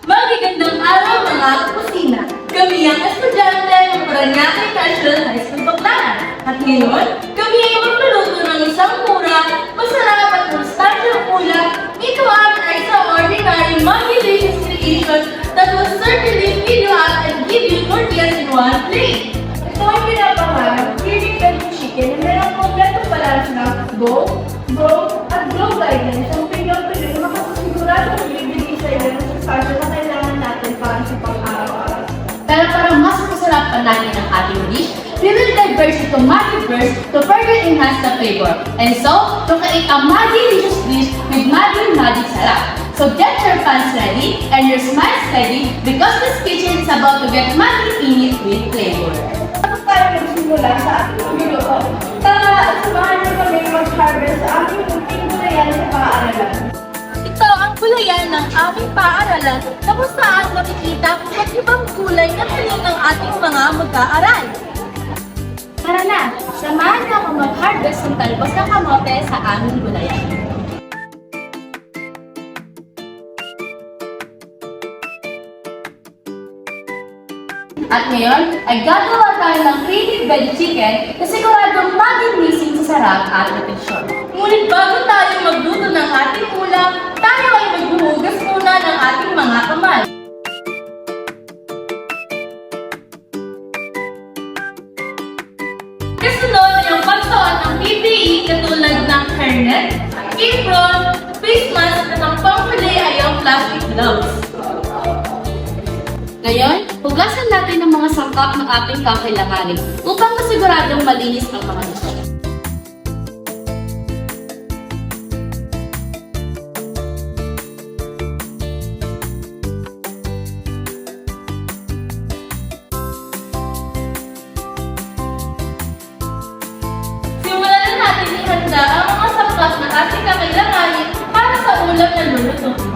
Magagandang araw mga kusina! Kami ang estudyante ng Parañaque National High School Baclaran. At ngayon, kami ay magluluto ng isang mura, masarap at nostalgic ulam. Ito ay isang ordinary, delicious creation that will certainly fill you up and give you tortillas in one plate. Ito ay pinapangarap, creamy veggie chicken na mayroong kompleto balance ng bone, broth, at glow guidance ang pinag-pilit na makasigurado magbibigay sa iyo ng sustansya na kailangan natin para sa pang-araw-araw. Pero para mas masarap pa natin ang ating dish, we will diverse it to Maggi Burst to further enhance the flavor. And so, to create a delicious dish with Maggi Magic Sarap. So get your pans ready and your smiles ready because this kitchen is about to get Maggi in it with flavor. Tapos tayo magsimula sa ating magluluto. Tara at samahan niyo kami mag-harvest sa aming munting gulayan sa paaralan. Ito ang gulayan ng aming paaralan na kung saan makikita kung ba't ibang kulay na piling ng ating mga mag-aaral. Tara na, samahan niyo ako mag-harvest ng talbos ng kamote sa aming gulayan. At ngayon, ay gagawa tayo ng creamy veggie chicken na siguradong maging sa sarap at nutrition. Ngunit bago tayo magluto ng ating ulam, tayo ay maghuhugas muna ng ating mga kamay. Kasunod ay ang pagsuot ng PPE katulad ng hairnet, apron, face mask at ang panghuli ay ang plastic gloves. Ngayon, hugasan natin ang mga sangkap ng ating kakailanganin upang masiguradong malinis ang mga nito. Simulan na natin ihanda ang mga sangkap na ating kakailanganin para sa ulam na lulutuin.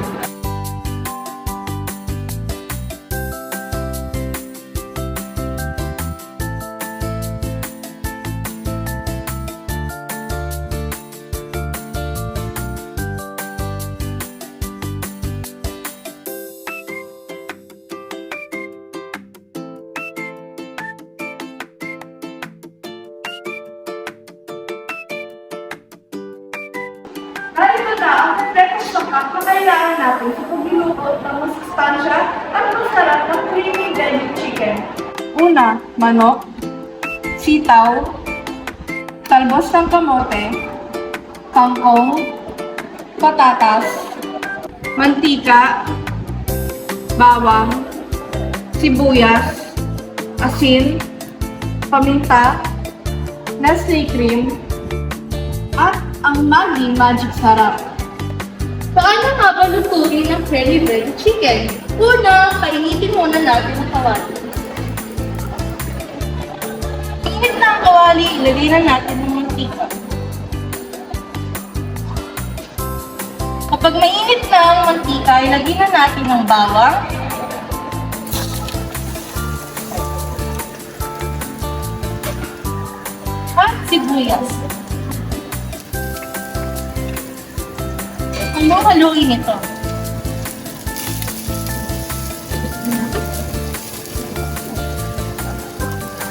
Narito na ang kompletong sangkap na kailangan natin sa pagluluto ng masustansya at masarap na creamy veggie chicken. Una, manok, sitaw, talbos ng kamote, kangkong, patatas, mantika, bawang, sibuyas, asin, paminta, Nestle cream, at ang Maggi Magic Sarap. Paano nga ba lutuin ang creamy veggie chicken? Una, painitin muna natin ang kawali. Init na ang kawali, ilagay na natin ng mantika. Kapag mainit na ang mantika, ilagay na natin ang bawang, at sibuyas. Haluin ito.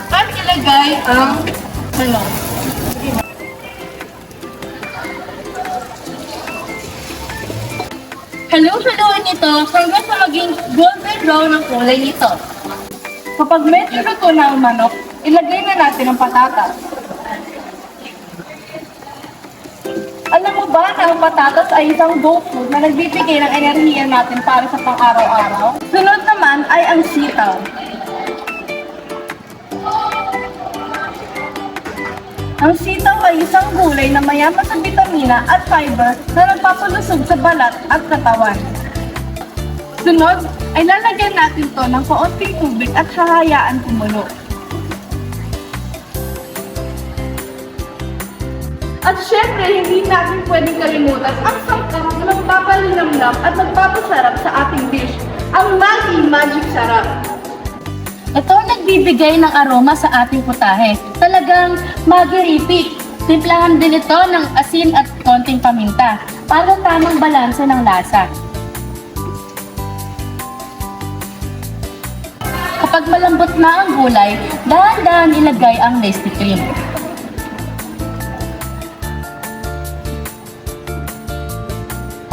At ilagay ang manok. Haluin ito hanggang sa maging golden brown ang kulay nito. Kapag medyo luto na ang manok, ilagay na natin ang patatas. Alam mo ba na ang patatas ay isang go food na nagbibigay ng enerhiya natin para sa pang-araw-araw? Sunod naman ay ang sitaw. Ang sitaw ay isang gulay na mayaman sa bitamina at fiber na nagpapalusog sa balat at katawan. Sunod ay lalagyan natin to ng kaunting tubig at hahayaan kumulo. At syempre, hindi natin pwedeng kalimutan ang sangkap na magpapalinamnam at magpapasarap sa ating dish, ang Maggi Magic Sarap. Ito ang nagbibigay ng aroma sa ating putahe. Talagang Maggi-repeat. Timplahan din ito ng asin at konting paminta para tamang balanse ng lasa. Kapag malambot na ang gulay, dahan-dahan ilagay ang Nesty Cream.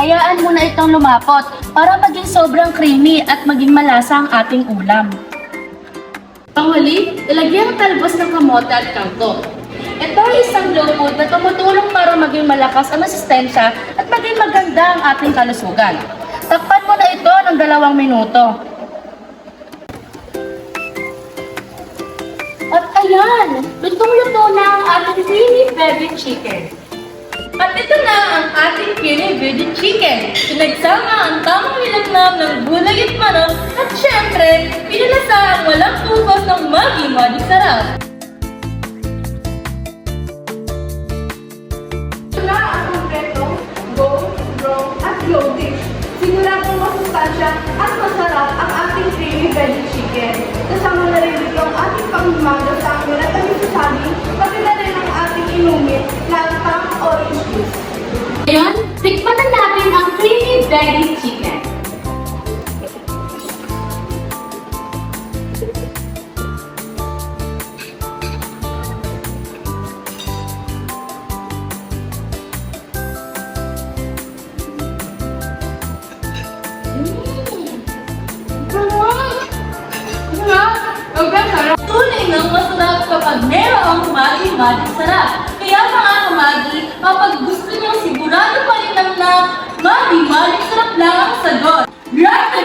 Hayaan mo na itong lumapot para maging sobrang creamy at maging malasa ang ating ulam. Panghuli, ilagay ang talbos ng kamote at kangkong. Ito ay isang glow food na tumutulong para maging malakas ang resistensya at maging maganda ang ating kalusugan. Takpan mo na ito ng 2 minuto. At ayan, lutong-luto na ang ating creamy veggie chicken. At ito na ang ating creamy veggie chicken. Pinagsama ang tamang nilagnam ng gulay at manok at syempre, pinalasa ang walang tubos ng Maggi Magic Sarap. Ito na ang kompleto, go, grow, at glow dish. Siguradong masustansya at masarap ang ating creamy veggie chicken. Kasama na rin dito ang ating panghimaga sa amin at ang isasabi, pati na rin ang ating inumin na tang orange juice. Ngayon, tikman na natin ang creamy veggie chicken. Tunay ng masarap kapag mayroong Maggi Magic Sarap. Kaya mga kamagi, kapag gusto niyong sigurado pa rin na Maggi Magic Sarap lang ang sagot. Grab the